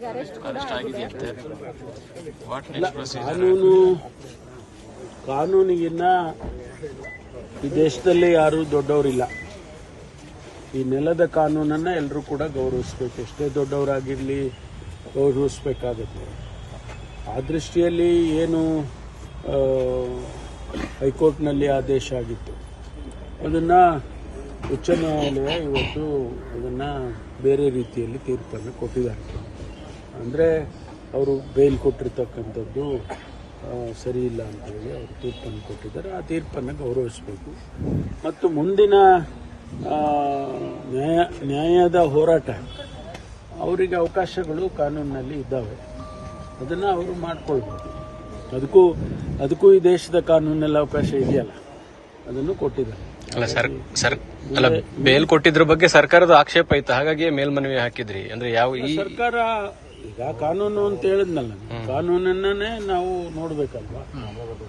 Arrest ಆಗಿದೆಯಂತೆ. What ಇಲ್ಲ, next procedure? ಕಾನೂನಿಗಿನ್ನ ಈ ದೇಶದಲ್ಲಿ ಯಾರೂ ದೊಡ್ಡವರಿಲ್ಲ. ಈ ನೆಲದ ಕಾನೂನನ್ನ ಎಲ್ಲರೂ ಕೂಡ ಗೌರವಿಸ್ಬೇಕು. ಎಷ್ಟೇ ದೊಡ್ಡವರಾಗಿರಲಿ ಗೌರವಿಸ್ಬೇಕಾಗತ್ತೆ. ಆ ದೃಷ್ಟಿಯಲ್ಲಿ ಏನು ಹೈಕೋರ್ಟ್ನಲ್ಲಿ ಆದೇಶ ಆಗಿತ್ತು ಅದನ್ನು ಉಚ್ಚ ನ್ಯಾಯಾಲಯ ಇವತ್ತು ಅದನ್ನು ಬೇರೆ ರೀತಿಯಲ್ಲಿ ತೀರ್ಪನ್ನು ಕೊಟ್ಟಿದ್ದಾರೆ. ಅಂದರೆ ಅವರು ಬೇಲ್ ಕೊಟ್ಟಿರ್ತಕ್ಕಂಥದ್ದು ಸರಿ ಇಲ್ಲ ಅಂತೇಳಿ ಅವರು ತೀರ್ಪನ್ನು ಕೊಟ್ಟಿದ್ದಾರೆ. ಆ ತೀರ್ಪನ್ನು ಗೌರವಿಸಬೇಕು ಮತ್ತು ಮುಂದಿನ ನ್ಯಾಯದ ಹೋರಾಟ ಅವರಿಗೆ ಅವಕಾಶಗಳು ಕಾನೂನಿನಲ್ಲಿ ಇದ್ದಾವೆ. ಅದನ್ನು ಅವರು ಮಾಡ್ಕೊಳ್ಬೋದು. ಅದಕ್ಕೂ ಈ ದೇಶದ ಕಾನೂನಲ್ಲಿ ಅವಕಾಶ ಇದೆಯಲ್ಲ, ಅದನ್ನು ಕೊಟ್ಟಿದ್ದಾರೆ. ಅಲ್ಲ, ಬೇಲ್ ಕೊಟ್ಟಿದ್ರ ಬಗ್ಗೆ ಸರ್ಕಾರದ ಆಕ್ಷೇಪ ಇತ್ತು, ಹಾಗಾಗಿ ಮೇಲ್ಮನವಿ ಹಾಕಿದ್ರಿ. ಅಂದ್ರೆ ಯಾವ ಸರ್ಕಾರ ಈಗ ಕಾನೂನು ಅಂತ ಹೇಳಿದ್ನಲ್ಲ, ಕಾನೂನನ್ನೇ ನಾವು ನೋಡ್ಬೇಕಲ್ವಾ.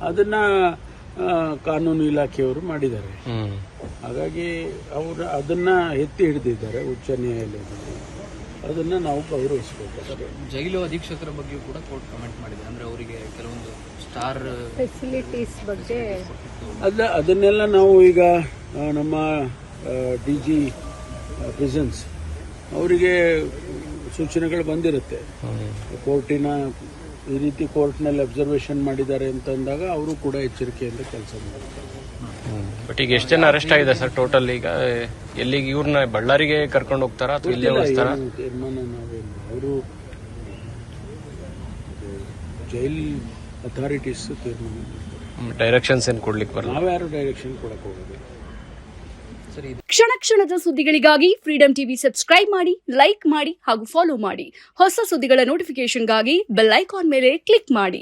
ಅದನ್ನ ಕಾನೂನು ಇಲಾಖೆಯವರು ಮಾಡಿದ್ದಾರೆ. ಹಾಗಾಗಿ ಅವರು ಅದನ್ನ ಎತ್ತಿ ಹಿಡಿದಿದ್ದಾರೆ ಉಚ್ಚ ನ್ಯಾಯಾಲಯದಲ್ಲಿ. ಅದನ್ನ ನಾವು ಗೌರವಿಸಬೇಕು. ಜೈಲು ಅಧೀಕ್ಷಕರ ಬಗ್ಗೆ ಕೂಡ ಕೋರ್ಟ್ ಕಮೆಂಟ್ ಮಾಡಿದೆ. ಅಂದ್ರೆ ಅವರಿಗೆ ಕೆಲವೊಂದು ಸ್ಟಾರ್ ಫೆಸಿಲಿಟೀಸ್ ಬಗ್ಗೆ ಅದನ್ನೆಲ್ಲ ನಾವು ಈಗ ನಮ್ಮ DG ಪ್ರಿಸನ್ಸ್ ಅವರಿಗೆ ಸೂಚನೆಗಳು ಬಂದಿರುತ್ತೆ. ಕೋರ್ಟಿನ ಈ ರೀತಿ ಕೋರ್ಟ್ನಲ್ಲಿ ಅಬ್ಸರ್ವೇಷನ್ ಮಾಡಿದ್ದಾರೆ ಅಂತ ಅಂದಾಗ ಅವರು ಕೂಡ ಎಚ್ಚರಿಕೆಯಿಂದ ಕೆಲಸ ಮಾಡ್ತಾರೆ. ಬಟ್ ಈಗ ಎಷ್ಟು ಜನ ಅರೆಸ್ಟ್ ಆಗಿದೆ ಸರ್ ಟೋಟಲ್? ಈಗ ಎಲ್ಲಿಗೆ ಇವ್ರನ್ನ ಬಳ್ಳಾರಿಗೆ ಕರ್ಕೊಂಡು ಹೋಗ್ತಾರಾ ಅಥವಾ ಇಲ್ಲೇ ಉಳಿಸ್ತಾರಾ? ತೀರ್ಮಾನ ನಾವೇನು, ಅವರು ಜೈಲ್ ಅಥಾರಿಟೀಸ್ ತೀರ್ಮಾನ ಮಾಡ್ತಾರೆ. ಡೈರೆಕ್ಷನ್ಸ್ ಏನು ಕೊಡ್ಲಿಕ್ಕೆ ಬರಲ್ಲ, ನಾವ್ಯಾರು ಡೈರೆಕ್ಷನ್ ಕೊಡಕ್ಕೆ ಹೋಗೋದು. ಕ್ಷಣ ಕ್ಷಣದ ಸುದ್ದಿಗಳಿಗಾಗಿ ಫ್ರೀಡಂ ಟಿವಿ ಸಬ್ಸ್ಕ್ರೈಬ್ ಮಾಡಿ, ಲೈಕ್ ಮಾಡಿ ಹಾಗೂ ಫಾಲೋ ಮಾಡಿ. ಹೊಸ ಸುದ್ದಿಗಳ ನೋಟಿಫಿಕೇಶನ್ಗಾಗಿ ಬೆಲ್ ಐಕಾನ್ ಮೇಲೆ ಕ್ಲಿಕ್ ಮಾಡಿ.